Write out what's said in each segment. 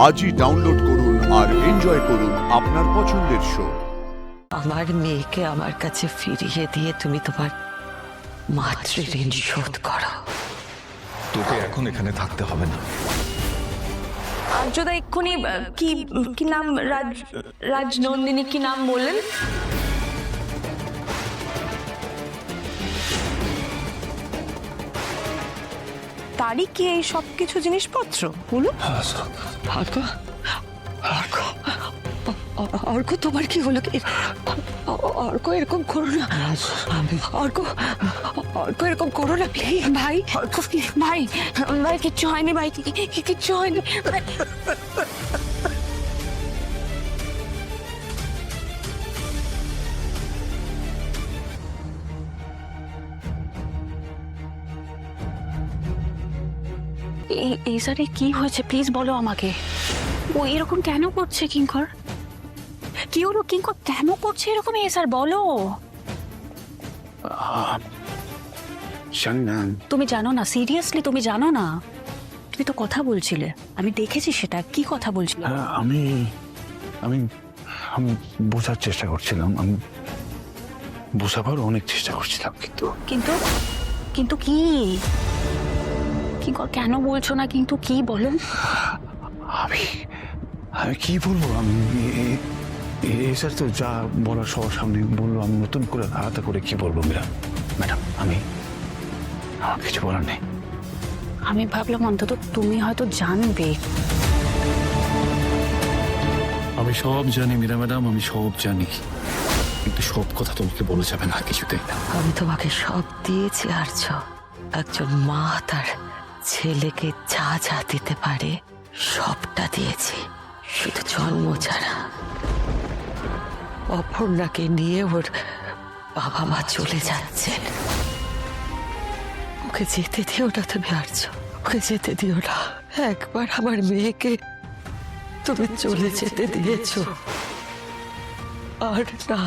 আজই ডাউনলোড করুন আর এনজয় করুন আপনার পছন্দের শো। আমার মেয়েকে আমার কাছে ফিরিয়ে দিয়ে তুমি তোমার মাতৃঋণ শোধ করো। তোকে এখন এখানে থাকতে হবে না। আর্যদা এক্ষুনি কি কি নাম রাজনন্দিনী কি নাম বললেন? তারই কি এই সব কিছু জিনিসপত্র বলুন? অর্ক তোমার কি হলো? অর্ক এরকম করো না, অর্ক এরকম করো না প্লিজ। ভাই ভাই ভাই কিচ্ছু হয়নি, ভাই কিচ্ছু হয়নি। এই স্যারে কি হয়েছে প্লিজ বলো আমাকে। ও এরকম কেন করছে? কিঙ্কর কি হলো? কিঙ্কর কেন করছে এরকম? এই স্যার বলো। তুমি জানো না? সিরিয়াসলি তুমি জানো না? তুমি তো কথা বলছিলে, আমি দেখেছি সেটা। কি কথা বলছিলে? আমি আমি আমি বোঝার চেষ্টা করছিলাম, আমি বোঝাবার অনেক চেষ্টা করছিলাম, কিন্তু কিন্তু কিন্তু কি? কিঙ্কর কেন বলছো না? কিন্তু কি বলো? আমি আমি কি বলবো? আমি স্যার তো যা বলার সবার সামনে বললো, আমি নতুন করে আলাদা করে কি বলবো? ম্যাডাম আমার কিছু বলার নেই। আমি ভাবলাম অন্তত তুমি হয়তো জানবে। আমি সব জানি মীরা ম্যাডাম, আমি সব জানি, কিন্তু সব কথা তোমাকে বলা যাবে না কিছুতেই না। আমি তোমাকে সব দিয়েছি আর্য। একজন মা তার ছেলেকে যা যা দিতে পারে সবটা দিয়েছি, শুধু জন্ম ছাড়া। অপর্ণাকে নিয়ে ওর বাবা মা চলে যাচ্ছেন। ওকে যেতে দিও না তুমি আর্য, ওকে যেতে দিও না। একবার আমার মেয়েকে তুমি চলে যেতে দিয়েছো, আর না।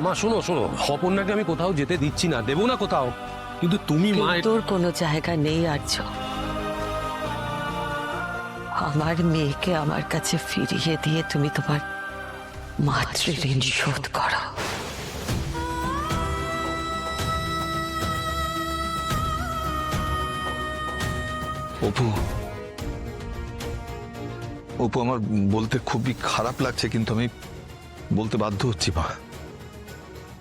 মা শোনো অপর্ণাকে আমি কোথাও যেতে দিচ্ছি না, দেবো না কোথাও, কিন্তু তুমি মা। তোর কোনো জায়গা নেই আর্য। আমার মেয়েকে আমার কাছে ফিরিয়ে দিয়ে তুমি তোমার মাতৃঋণ শোধ করো। অপু আমার বলতে খুবই খারাপ লাগছে, কিন্তু আমি বলতে বাধ্য হচ্ছি। মা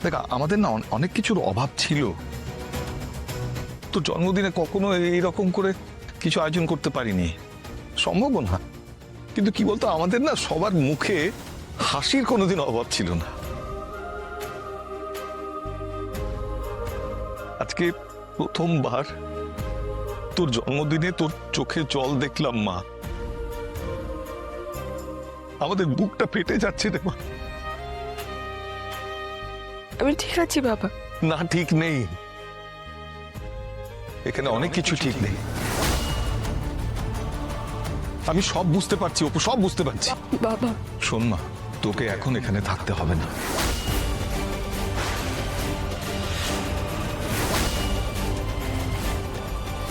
দেখ, আমাদের না অনেক কিছুর অভাব ছিল। তো জন্মদিনে কখনো এইরকম করে কিছু আয়োজন করতে পারিনি, সম্ভব না। কিন্তু কি বলতো, আমাদের না সবার মুখে হাসির কোনোদিন অভাব ছিল না। আজকে প্রথমবার তোর জন্মদিনে তোর চোখে জল দেখলাম মা। আমাদের বুকটা ফেটে যাচ্ছে রে মা। আমি ঠিক আছি বাবা। না, ঠিক নেই, এখানে অনেক কিছু ঠিক নেই। আমি সব বুঝতে পারছি অপু, সব বুঝতে পারছি। বাবা শোন মা, তোকে এখন এখানে থাকতে হবে না।